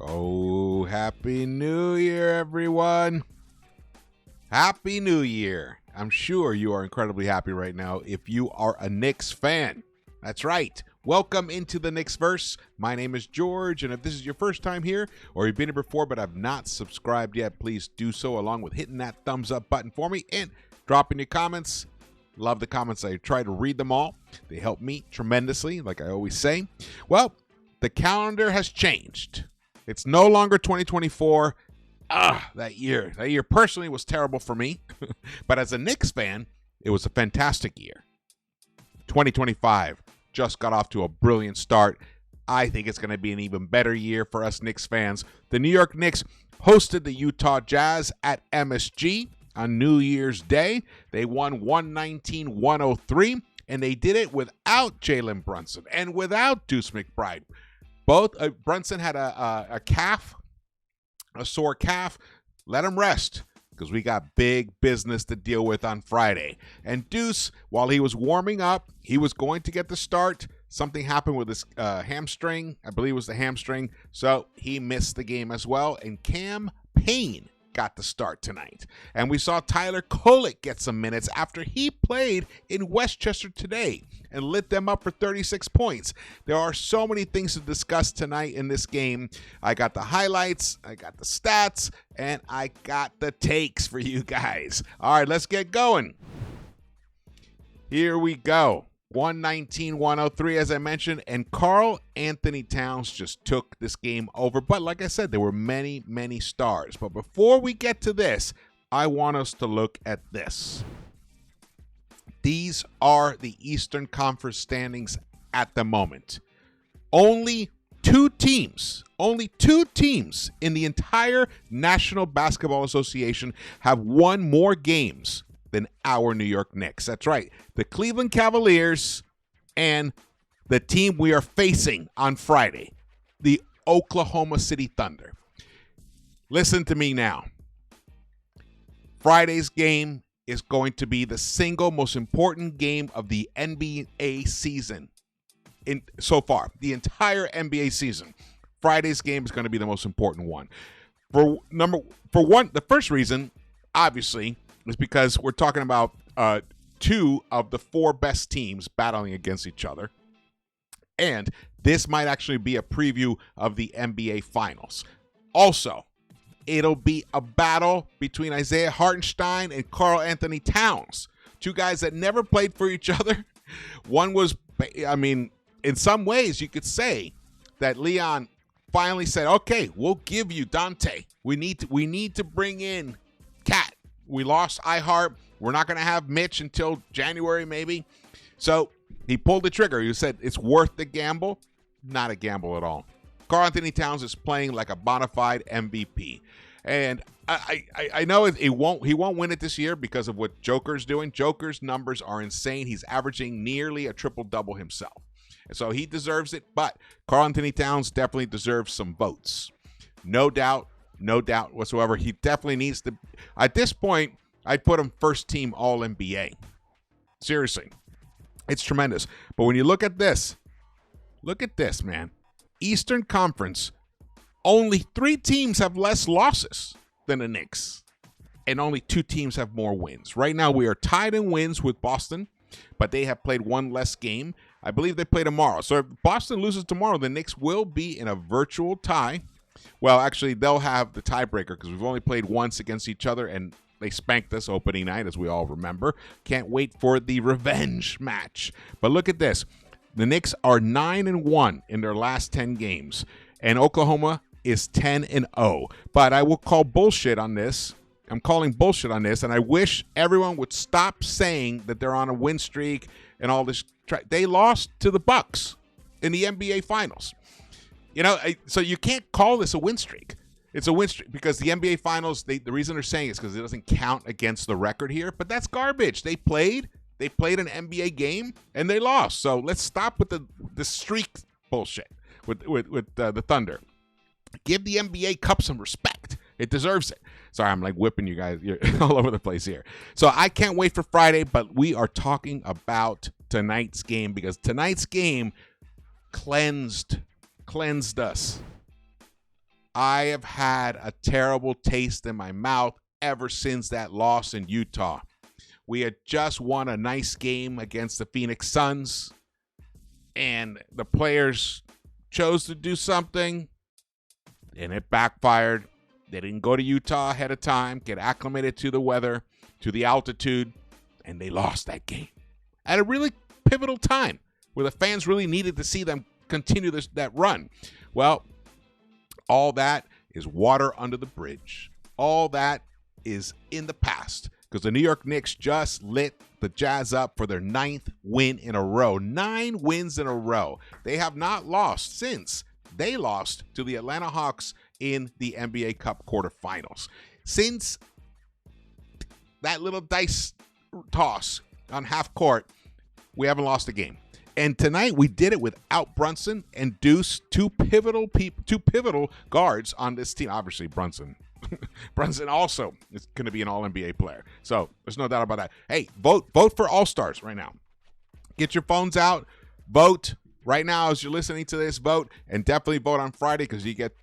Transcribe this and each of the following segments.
Oh, Happy New Year, everyone. Happy New Year. I'm sure you are incredibly happy right now if you are a Knicks fan. That's right. Welcome into the Knicks-Verse. My name is George, and if this is your first time here, or you've been here before but have not subscribed yet, please do so, along with hitting that thumbs up button for me and dropping your comments. Love the comments. I try to read them all. They help me tremendously, like I always say. Well, the calendar has changed. It's no longer 2024. That year personally was terrible for me. But as a Knicks fan, it was a fantastic year. 2025 just got off to a brilliant start. I think it's going to be an even better year for us Knicks fans. The New York Knicks hosted the Utah Jazz at MSG on New Year's Day. They won 119-103, and they did it without Jalen Brunson and without Deuce McBride. Brunson had a sore calf. Let him rest because we got big business to deal with on Friday. And Deuce, while he was warming up, he was going to get the start. Something happened with his hamstring. I believe it was the hamstring. So he missed the game as well. And Cam Payne got the start tonight. And we saw Tyler Kolek get some minutes after he played in Westchester today and lit them up for 36 points. There are so many things to discuss tonight in this game. I got the highlights, I got the stats, and I got the takes for you guys. All right, let's get going. Here we go. 119-103, as I mentioned, and Karl-Anthony Towns just took this game over. But like I said, there were many, many stars. But before we get to this, I want us to look at this. These are the Eastern Conference standings at the moment. Only two teams in the entire National Basketball Association have won more games than our New York Knicks. That's right. The Cleveland Cavaliers and the team we are facing on Friday, the Oklahoma City Thunder. Listen to me now. Friday's game is going to be the single most important game of the NBA season so far. The entire NBA season. Friday's game is going to be the most important one. For one, the first reason, obviously, is because we're talking about two of the four best teams battling against each other. And this might actually be a preview of the NBA Finals. Also, it'll be a battle between Isaiah Hartenstein and Karl-Anthony Towns, two guys that never played for each other. One was, in some ways you could say that Leon finally said, okay, we'll give you Dante. We need to bring in Cat. We lost iHeart. We're not going to have Mitch until January, maybe. So he pulled the trigger. He said it's worth the gamble. Not a gamble at all. Karl-Anthony Towns is playing like a bona fide MVP. And I know he won't win it this year because of what Joker's doing. Joker's numbers are insane. He's averaging nearly a triple-double himself. And so he deserves it. But Karl-Anthony Towns definitely deserves some votes. No doubt whatsoever. He definitely needs to. At this point, I'd put him first team All-NBA. Seriously. It's tremendous. But when you look at this, man. Eastern Conference, only 3 teams have less losses than the Knicks. And only 2 teams have more wins. Right now, we are tied in wins with Boston, but they have played one less game. I believe they play tomorrow. So if Boston loses tomorrow, the Knicks will be in a virtual tie. Well, actually, they'll have the tiebreaker because we've only played once against each other, and they spanked us opening night, as we all remember. Can't wait for the revenge match. But look at this. The Knicks are 9-1 in their last 10 games, and Oklahoma is 10-0. But I will call bullshit on this. I'm calling bullshit on this, and I wish everyone would stop saying that they're on a win streak and all this. They lost to the Bucks in the NBA Finals. So you can't call this a win streak. It's a win streak because the NBA Finals, the reason they're saying it is because it doesn't count against the record here, but that's garbage. They played an NBA game, and they lost. So let's stop with the streak bullshit with the Thunder. Give the NBA Cup some respect. It deserves it. Sorry, I'm like whipping you guys all over the place here. So I can't wait for Friday, but we are talking about tonight's game because tonight's game cleansed us. I have had a terrible taste in my mouth ever since that loss in Utah. We had just won a nice game against the Phoenix Suns, and the players chose to do something, and it backfired. They didn't go to Utah ahead of time, get acclimated to the weather, to the altitude, and they lost that game at a really pivotal time where the fans really needed to see them continue that run. Well, all that is water under the bridge. All that is in the past because the New York Knicks just lit the Jazz up for their 9th win in a row. 9 wins in a row. They have not lost since they lost to the Atlanta Hawks in the NBA Cup quarterfinals. Since that little dice toss on half court, we haven't lost a game. And tonight we did it without Brunson and Deuce, two pivotal guards on this team. Obviously, Brunson also is going to be an All-NBA player. So there's no doubt about that. Hey, vote for All-Stars right now. Get your phones out. Vote right now as you're listening to this. Vote, and definitely vote on Friday because you get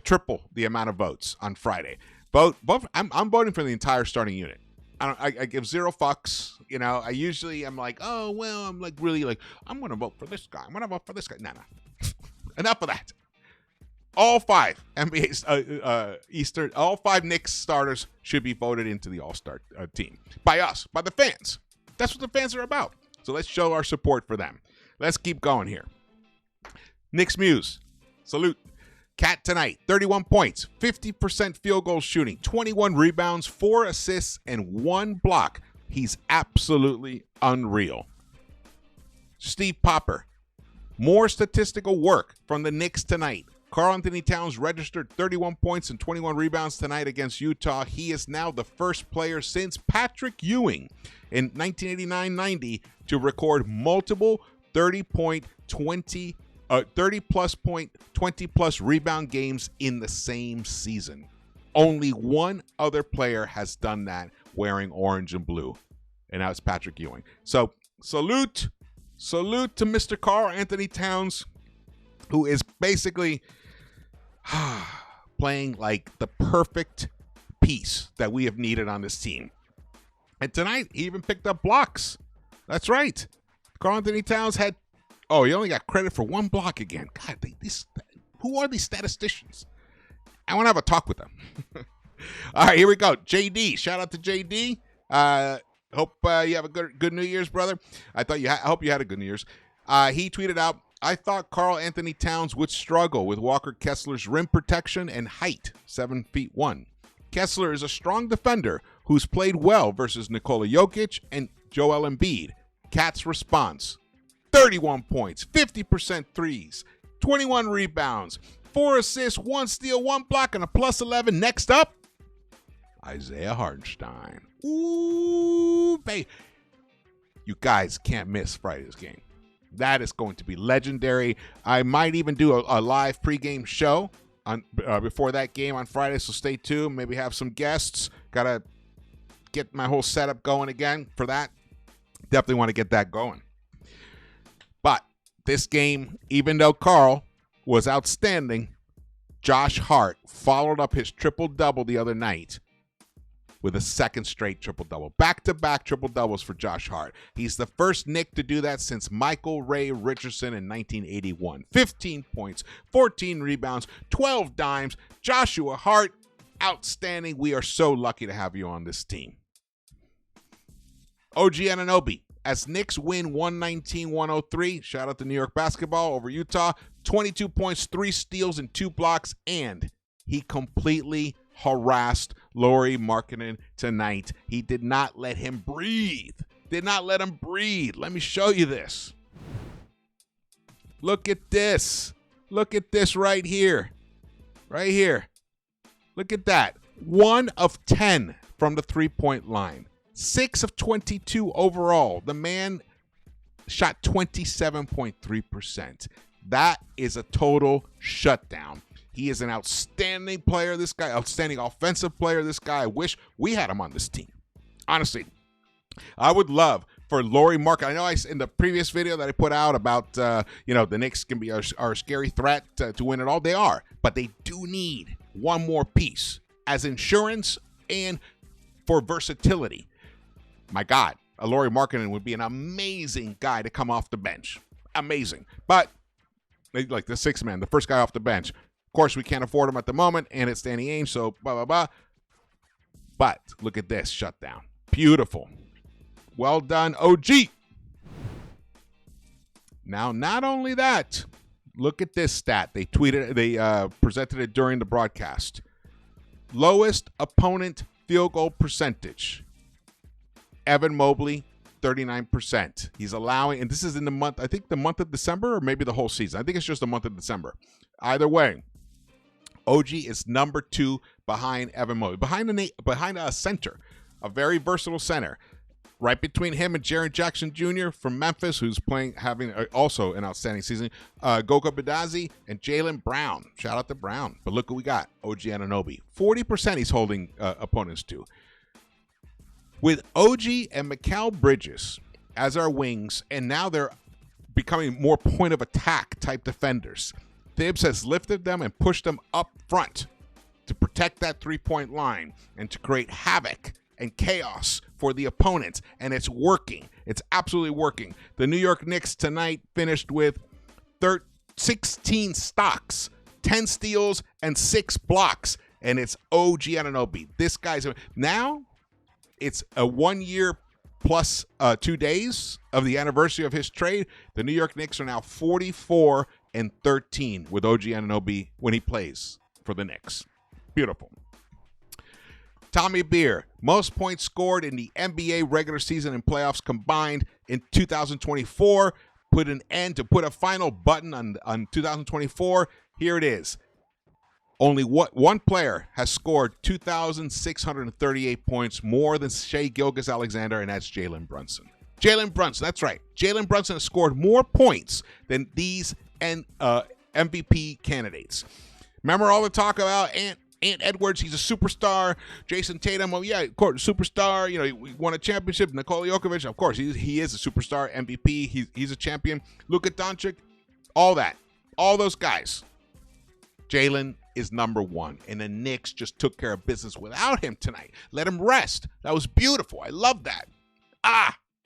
triple the amount of votes on Friday. Vote. I'm voting for the entire starting unit. I give zero fucks. You know, I usually am like, oh, well, I'm like really like, I'm going to vote for this guy. I'm going to vote for this guy. No. Enough of that. All 5 NBA Eastern, all 5 Knicks starters should be voted into the All-Star team by us, by the fans. That's what the fans are about. So let's show our support for them. Let's keep going here. Knicks Muse, salute. Cat tonight, 31 points, 50% field goal shooting, 21 rebounds, 4 assists, and 1 block. He's absolutely unreal. Steve Popper, more statistical work from the Knicks tonight. Karl-Anthony Towns registered 31 points and 21 rebounds tonight against Utah. He is now the first player since Patrick Ewing in 1989-90 to record multiple 30-plus point, 20-plus rebound games in the same season. Only one other player has done that wearing orange and blue, and that was Patrick Ewing. So salute to Mr. Karl-Anthony Towns, who is basically playing like the perfect piece that we have needed on this team. And tonight, he even picked up blocks. That's right. Karl-Anthony Towns had, he only got credit for 1 block again. God, who are these statisticians? I want to have a talk with them. All right, here we go. JD, shout out to JD. Hope you have a good New Year's, brother. I hope you had a good New Year's. He tweeted out, I thought Karl-Anthony Towns would struggle with Walker Kessler's rim protection and height, 7'1". Kessler is a strong defender who's played well versus Nikola Jokic and Joel Embiid. Cat's response, 31 points, 50% threes, 21 rebounds, 4 assists, 1 steal, 1 block, and a plus 11. Next up, Isaiah Hartenstein. Ooh, baby. You guys can't miss Friday's game. That is going to be legendary. I might even do a live pregame show on before that game on Friday, so stay tuned. Maybe have some guests. Got to get my whole setup going again for that. Definitely want to get that going. But this game, even though Karl was outstanding, Josh Hart followed up his triple-double the other night with a second straight triple-double. Back-to-back triple-doubles for Josh Hart. He's the first Knick to do that since Michael Ray Richardson in 1981. 15 points, 14 rebounds, 12 dimes. Joshua Hart, outstanding. We are so lucky to have you on this team. OG Anunoby, as Knicks win 119-103, shout out to New York basketball over Utah, 22 points, 3 steals, and 2 blocks, and he completely harassed Lauri Markkanen tonight. He did not let him breathe. Let me show you this. Look at this. Look at this right here. Right here. Look at that. 1 of 10 from the three-point line. 6 of 22 overall. The man shot 27.3%. That is a total shutdown. He is an outstanding player, this guy. Outstanding offensive player, this guy. I wish we had him on this team. Honestly, I would love for Lauri Markkanen. I know in the previous video that I put out about, the Knicks can be our scary threat to win it all. They are, but they do need one more piece as insurance and for versatility. My God, a Lauri Markkanen would be an amazing guy to come off the bench. Amazing. But like the sixth man, the first guy off the bench. Of course, we can't afford him at the moment, and it's Danny Ainge, so blah, blah, blah. But look at this shutdown. Beautiful. Well done, OG. Now, not only that, look at this stat. They presented it during the broadcast. Lowest opponent field goal percentage. Evan Mobley, 39%. He's allowing, and this is in the month, I think the month of December or maybe the whole season. I think it's just the month of December. Either way, OG is number 2 behind Evan Mobley, behind a center, a very versatile center. Right between him and Jaren Jackson Jr. from Memphis, who's having also an outstanding season. Goga Bitadze and Jaylen Brown. Shout out to Brown. But look what we got. OG Anunoby. 40% he's holding opponents to. With OG and Mikal Bridges as our wings, and now they're becoming more point of attack type defenders. Thibs has lifted them and pushed them up front to protect that three-point line and to create havoc and chaos for the opponents, and it's working. It's absolutely working. The New York Knicks tonight finished with 16 stocks, 10 steals, and 6 blocks, and it's OG Anunoby. This guy's now. It's a 1 year plus 2 days of the anniversary of his trade. The New York Knicks are now 44-13 with OG Anunoby when he plays for the Knicks. Beautiful. Tommy Beer, most points scored in the NBA regular season and playoffs combined in 2024. Put a final button on 2024. Here it is. Only one player has scored 2,638 points more than Shai Gilgeous-Alexander, and that's Jalen Brunson. Jalen Brunson, that's right. Jalen Brunson has scored more points than these MVP candidates. Remember all the talk about Ant Edwards, he's a superstar. Jason Tatum, of course, superstar. He won a championship. Nikola Jokic, of course, he is a superstar, MVP. He's a champion. Luka Doncic, all that. All those guys. Jalen is number 1, and the Knicks just took care of business without him tonight. Let him rest. That was beautiful. I love that.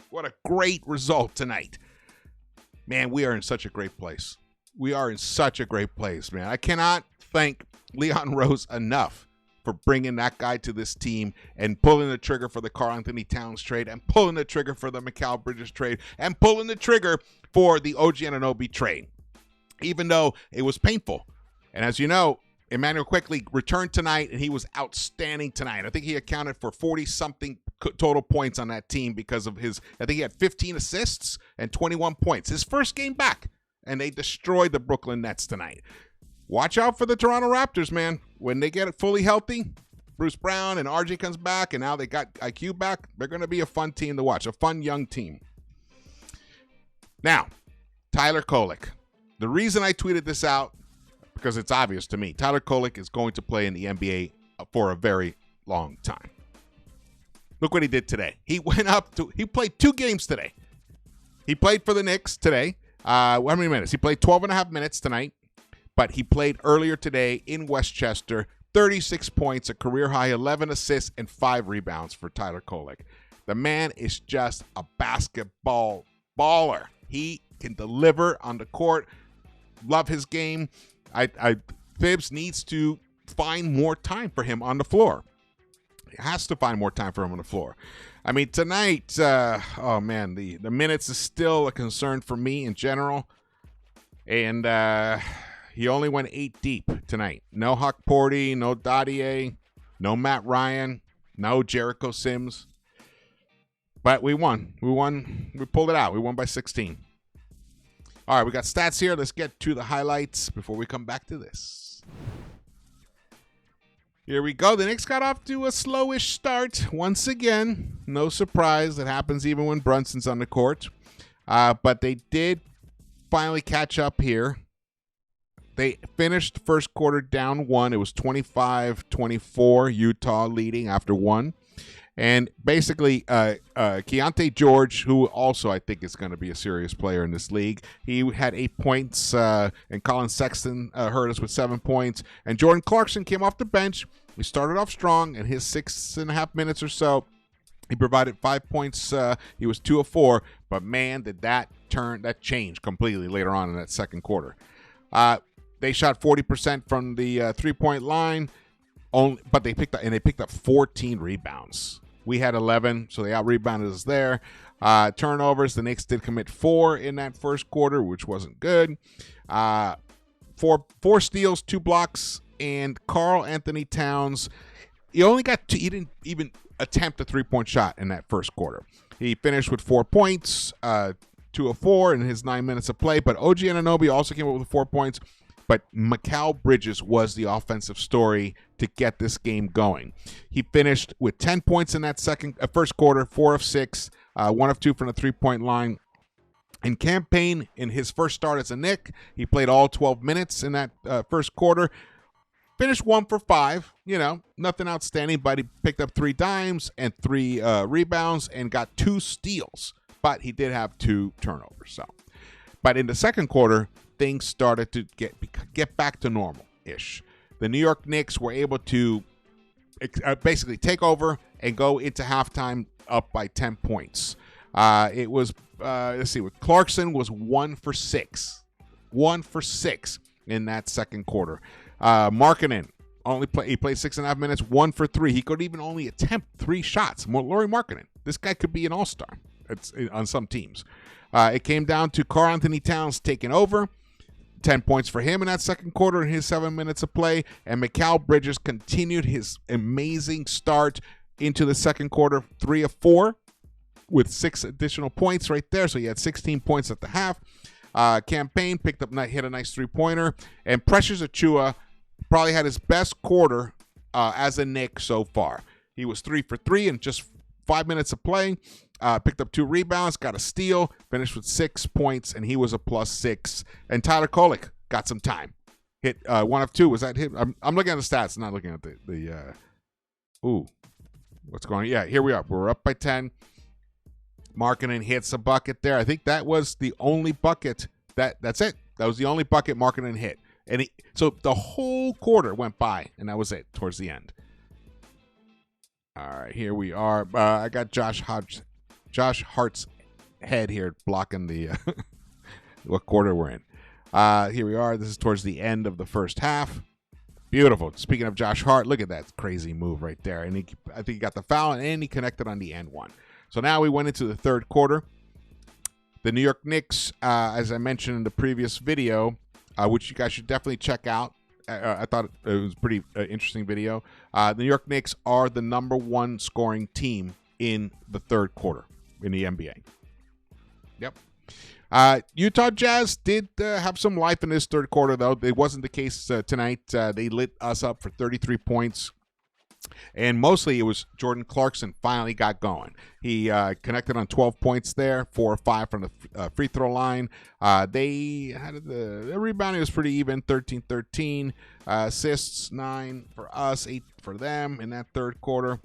What a great result tonight. Man, we are in such a great place. We are in such a great place, man. I cannot thank Leon Rose enough for bringing that guy to this team and pulling the trigger for the Karl-Anthony Towns trade and pulling the trigger for the Mikal Bridges trade and pulling the trigger for the OG Anunoby trade, even though it was painful. And as you know, Emmanuel Quickley returned tonight, and he was outstanding tonight. I think he accounted for 40-something total points on that team because of I think he had 15 assists and 21 points. His first game back, and they destroyed the Brooklyn Nets tonight. Watch out for the Toronto Raptors, man. When they get it fully healthy, Bruce Brown and RJ comes back, and now they got IQ back. They're going to be a fun team to watch, a fun young team. Now, Tyler Kolek. The reason I tweeted this out, because it's obvious to me, Tyler Kolek is going to play in the NBA for a very long time. Look what he did today. He played 2 games today. He played for the Knicks today. How many minutes? He played 12 and a half minutes tonight. But he played earlier today in Westchester, 36 points, a career high, 11 assists, and 5 rebounds for Tyler Kolek. The man is just a basketball baller. He can deliver on the court. Love his game. Thibs needs to find more time for him on the floor. He has to find more time for him on the floor. I mean, tonight, the minutes is still a concern for me in general. And he only went 8 deep tonight. No Huck Porty, no Dadier, no Matt Ryan, no Jericho Sims. But we won. We pulled it out. We won by 16. All right, we got stats here. Let's get to the highlights before we come back to this. Here we go. The Knicks got off to a slowish start once again. No surprise. That happens even when Brunson's on the court. But they did finally catch up here. They finished the first quarter down 1. It was 25-24, Utah leading after 1. And basically, Keontae George, who also I think is going to be a serious player in this league, he had 8 points, and Colin Sexton hurt us with 7 points. And Jordan Clarkson came off the bench. He started off strong in his 6.5 minutes or so. He provided 5 points. He was 2 of 4. But man, did that change completely later on in that second quarter. They shot 40% from the 3-point line, but they picked up 14 rebounds. We had 11, so they out-rebounded us there. Turnovers, the Knicks did commit 4 in that first quarter, which wasn't good. 4 steals, 2 blocks, and Karl-Anthony Towns, he didn't even attempt a 3-point shot in that first quarter. He finished with 4 points, 2 of 4 in his 9 minutes of play, but OG Anunoby also came up with 4 points. But Mikal Bridges was the offensive story to get this game going. He finished with 10 points in that first quarter, 4 of 6, 1 of 2 from the 3-point line. In campaign, in his first start as a Knick, he played all 12 minutes in that first quarter. Finished 1 for 5, nothing outstanding, but he picked up 3 dimes and 3 rebounds and got 2 steals. But he did have 2 turnovers. But in the second quarter, things started to get back to normal-ish. The New York Knicks were able to basically take over and go into halftime up by 10 points. It was, Clarkson was 1 for 6. 1 for 6 in that second quarter. Markkanen, he played 6.5 minutes, 1 for 3. He could even only attempt 3 shots. Lauri Markkanen, this guy could be an all-star on some teams. It came down to Karl-Anthony Towns taking over. 10 points for him in that second quarter in his 7 minutes of play. And Mikal Bridges continued his amazing start into the second quarter, 3 of 4 with 6 additional points right there. So he had 16 points at the half. Campaign hit a nice 3-pointer. And Precious Achiuwa probably had his best quarter as a Knick so far. He was 3 for 3 in just 5 minutes of play. Picked up 2 rebounds, got a steal, finished with 6 points, and he was a +6. And Tyler Kolek got some time. Hit 1 of 2. Was that him? I'm looking at the stats, not looking at the what's going on? Yeah, here we are. We're up by 10. Markkanen hits a bucket there. I think that was the only bucket. That's it. That was the only bucket Markkanen hit. And so the whole quarter went by, and that was it towards the end. All right, here we are. I got Josh Hart's head here blocking the what quarter we're in. Here we are. This is towards the end of the first half. Beautiful. Speaking of Josh Hart, look at that crazy move right there. And I think he got the foul, and he connected on the end one. So now we went into the third quarter. The New York Knicks, as I mentioned in the previous video, which you guys should definitely check out. I thought it was a pretty interesting video. The New York Knicks are the #1 scoring team in the third quarter in the NBA. Yep. Utah Jazz did have some life in this third quarter, though. It wasn't the case tonight. They lit us up for 33 points. And mostly it was Jordan Clarkson finally got going. He connected on 12 points there, 4 or 5 from the free throw line. They had the rebounding was pretty even, 13-13. Assists, 9 for us, 8 for them in that third quarter.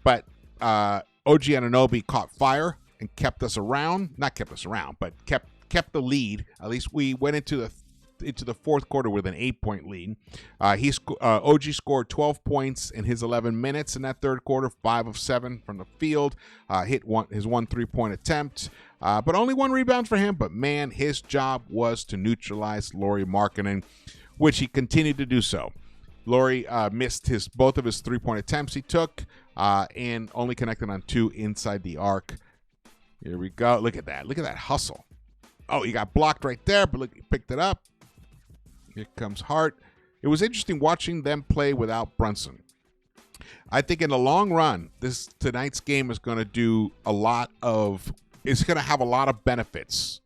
But OG Anunoby caught fire and kept us around. Not kept us around, but kept the lead. At least we went into the fourth quarter with an 8-point lead. OG scored 12 points in his 11 minutes in that third quarter, 5 of 7 from the field, hit his 1 3-point attempt, but only 1 rebound for him. But man, his job was to neutralize Lauri Markkanen, which he continued to do so. Lauri missed both of his 3-point attempts he took, and only connected on 2 inside the arc. Here we go. Look at that. Look at that hustle. Oh, he got blocked right there, but look, he picked it up. Here comes Hart. It was interesting watching them play without Brunson. I think in the long run, tonight's game is going to have a lot of benefits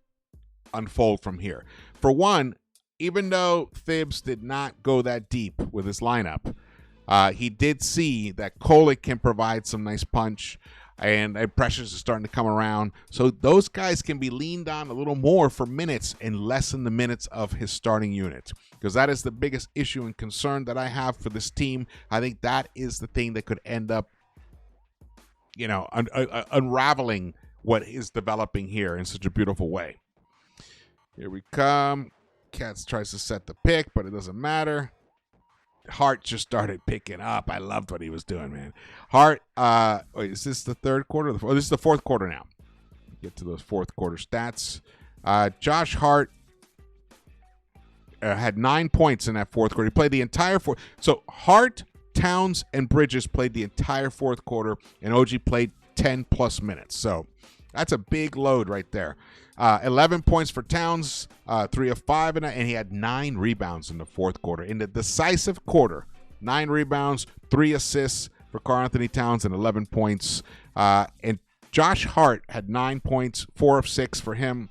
unfold from here. For one, even though Thibs did not go that deep with his lineup, he did see that Kolek can provide some nice punch, and Precious is starting to come around. So those guys can be leaned on a little more for minutes and lessen the minutes of his starting unit, because that is the biggest issue and concern that I have for this team. I think that is the thing that could end up unraveling what is developing here in such a beautiful way. Here we come. Katz tries to set the pick, but it doesn't matter. Hart just started picking up. I loved what he was doing, man. Hart, wait, is this the third quarter? This is the fourth quarter now. Get to those fourth quarter stats. Josh Hart had 9 points in that fourth quarter. He played the entire fourth. So Hart, Towns, and Bridges played the entire fourth quarter, and OG played 10-plus minutes. So that's a big load right there. 11 points for Towns, 3 of 5, and he had 9 rebounds in the fourth quarter. In the decisive quarter, 9 rebounds, 3 assists for Karl-Anthony Towns, and 11 points. And Josh Hart had 9 points, 4 of 6 for him.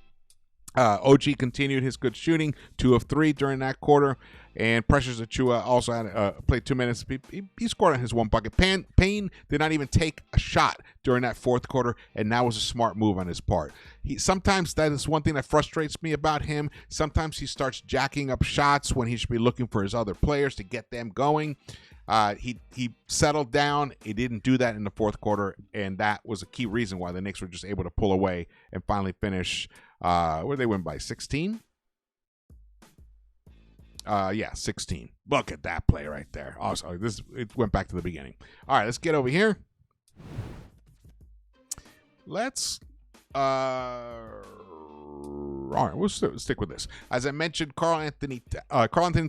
OG continued his good shooting, 2 of 3 during that quarter. And Precious Achiuwa also had played 2 minutes. He scored on his 1 bucket. Payne did not even take a shot during that fourth quarter, and that was a smart move on his part. Sometimes that is one thing that frustrates me about him. Sometimes he starts jacking up shots when he should be looking for his other players to get them going. He settled down. He didn't do that in the fourth quarter, and that was a key reason why the Knicks were just able to pull away and finally finish. Where did they win by? 16? 16. Look at that play right there. Also, it went back to the beginning. All right, let's get over here. All right, we'll stick with this. As I mentioned, Karl-Anthony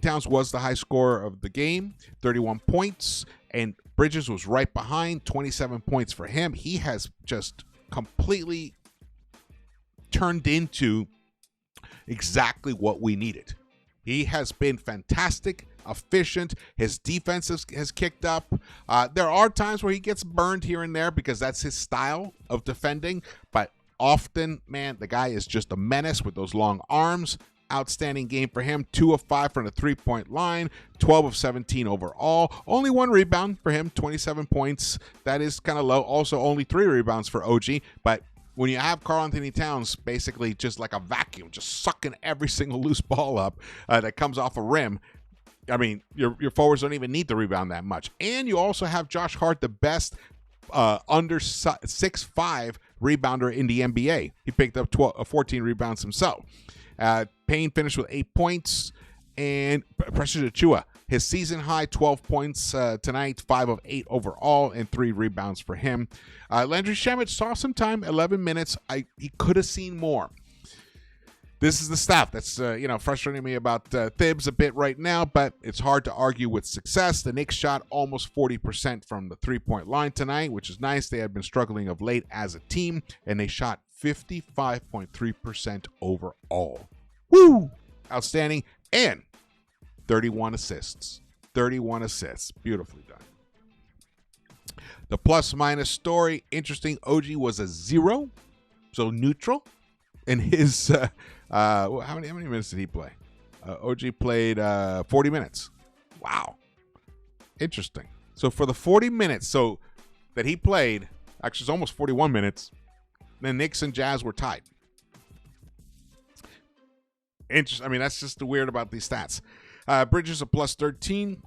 Towns was the high scorer of the game, 31 points, and Bridges was right behind, 27 points for him. He has just completely turned into exactly what we needed. He has been fantastic, efficient. His defense has kicked up. There are times where he gets burned here and there because that's his style of defending, but often, man, the guy is just a menace with those long arms. Outstanding game for him. 2 of 5 from the three-point line. 12 of 17 overall. Only 1 rebound for him. 27 points. That is kind of low. Also, only 3 rebounds for OG. But when you have Karl-Anthony Towns basically just like a vacuum, just sucking every single loose ball up that comes off a rim, I mean, your forwards don't even need to rebound that much. And you also have Josh Hart, the best under 6'5" rebounder in the NBA. He picked up 14 rebounds himself. Payne finished with 8 points. And Precious Achiuwa, his season high 12 points tonight, 5 of 8 overall, and 3 rebounds for him. Landry Shamet saw some time, 11 minutes. He could have seen more. This is the stuff that's frustrating me about Thibs a bit right now, but it's hard to argue with success. The Knicks shot almost 40% from the three-point line tonight, which is nice. They had been struggling of late as a team, and they shot 55.3% overall. Woo! Outstanding. And 31 assists. 31 assists. Beautifully done. The plus-minus story, interesting. OG was a 0, so neutral. And his, how many minutes did he play? OG played 40 minutes. Wow. Interesting. So for the 40 minutes that he played, actually it's almost 41 minutes, the Knicks and Jazz were tied. Interesting. I mean, that's just the weird about these stats. Bridges a plus 13,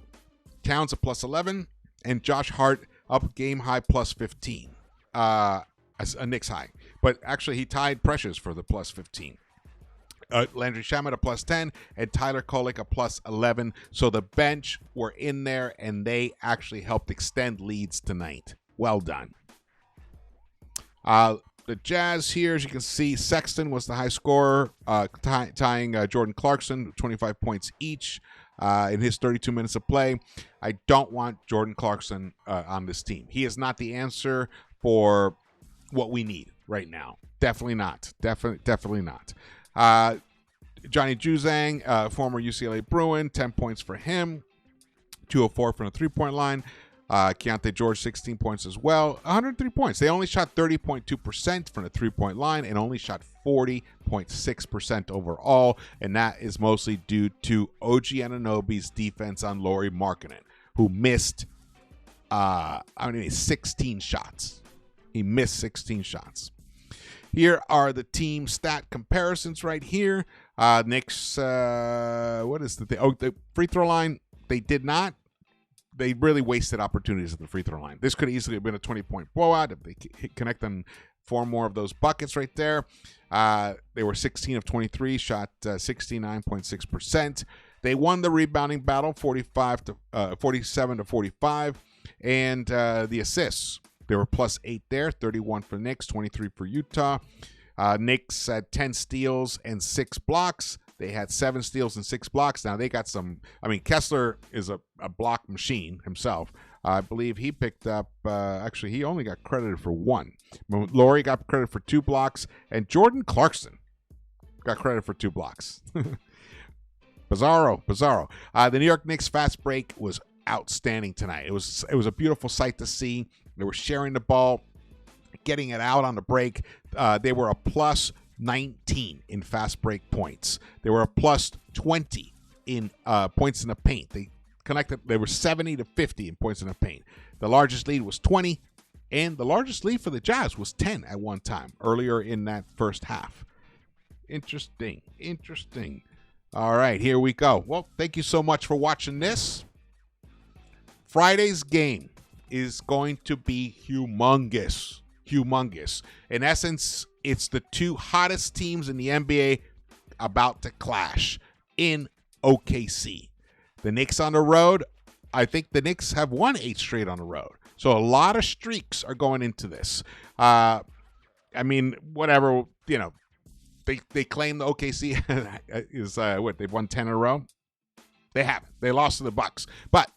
Towns a plus 11, and Josh Hart up game high plus 15. As a Knicks high. But actually, he tied Precious for the plus 15. Landry Shamet a plus 10, and Tyler Kolek a plus 11. So the bench were in there, and they actually helped extend leads tonight. Well done. The Jazz here, as you can see, Sexton was the high scorer, tying Jordan Clarkson, 25 points each in his 32 minutes of play. I don't want Jordan Clarkson on this team. He is not the answer for what we need right now. Definitely not. Definitely not. Johnny Juzang, former UCLA Bruin, 10 points for him. 2 of 4 from the three-point line. Keontae George, 16 points as well. 103 points. They only shot 30.2% from the three-point line and only shot 40.6% overall. And that is mostly due to OG Anunoby's defense on Lauri Markkanen, who missed 16 shots. He missed 16 shots. Here are the team stat comparisons right here. Knicks, what is the thing? Oh, the free throw line, they did not they really wasted opportunities at the free throw line. This could easily have been a 20-point blowout if they connect on 4 more of those buckets right there. They were 16 of 23, shot 69.6%. They won the rebounding battle, 47 to 45, and the assists. They were plus 8 there, 31 for Knicks, 23 for Utah. Knicks had 10 steals and 6 blocks. They had 7 steals and 6 blocks. Now they got some. I mean, Kessler is a block machine himself. I believe he picked up. Actually, he only got credited for 1. Laurie got credit for 2 blocks, and Jordan Clarkson got credit for 2 blocks. Bizarro. The New York Knicks fast break was outstanding tonight. It was a beautiful sight to see. They were sharing the ball, getting it out on the break. They were a plus 19 in fast break points. They were a plus 20 in points in the paint. They were 70 to 50 in points in the paint. The largest lead was 20, and the largest lead for the Jazz was 10 at one time earlier in that first half. Interesting. All right, here we go. Well, thank you so much for watching this. Friday's game is going to be humongous. In essence, it's the 2 hottest teams in the NBA about to clash in OKC. The Knicks on the road. I think the Knicks have won 8 straight on the road. So a lot of streaks are going into this. I mean, whatever, they claim the OKC is they've won 10 in a row. They haven't. They lost to the Bucks. But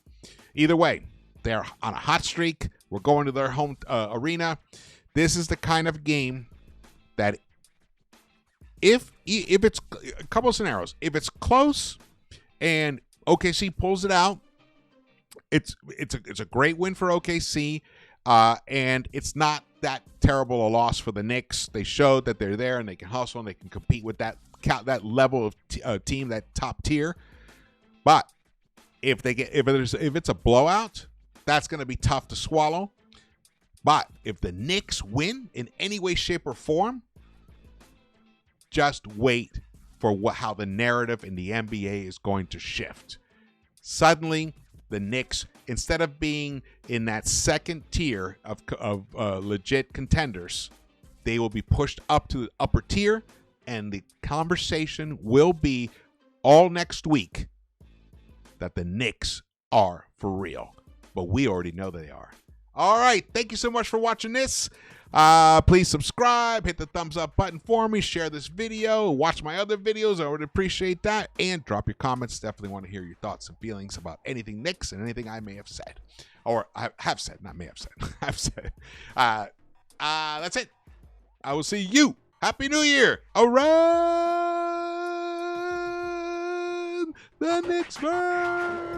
either way, they're on a hot streak. We're going to their home arena. This is the kind of game that if it's a couple of scenarios, if it's close and OKC pulls it out, it's a great win for OKC, and it's not that terrible a loss for the Knicks. They showed that they're there and they can hustle and they can compete with that level of team, that top tier. But if it's a blowout, that's going to be tough to swallow. But if the Knicks win in any way, shape, or form, just wait for how the narrative in the NBA is going to shift. Suddenly, the Knicks, instead of being in that second tier of legit contenders, they will be pushed up to the upper tier, and the conversation will be all next week that the Knicks are for real. But we already know they are. All right. Thank you so much for watching this. Please subscribe, hit the thumbs up button for me, share this video, watch my other videos. I would appreciate that. And drop your comments. Definitely want to hear your thoughts and feelings about anything Knicks and anything I may have said. Or I have said, not may have said. I've said. That's it. I will see you. Happy New Year. Around the Knicks-Verse.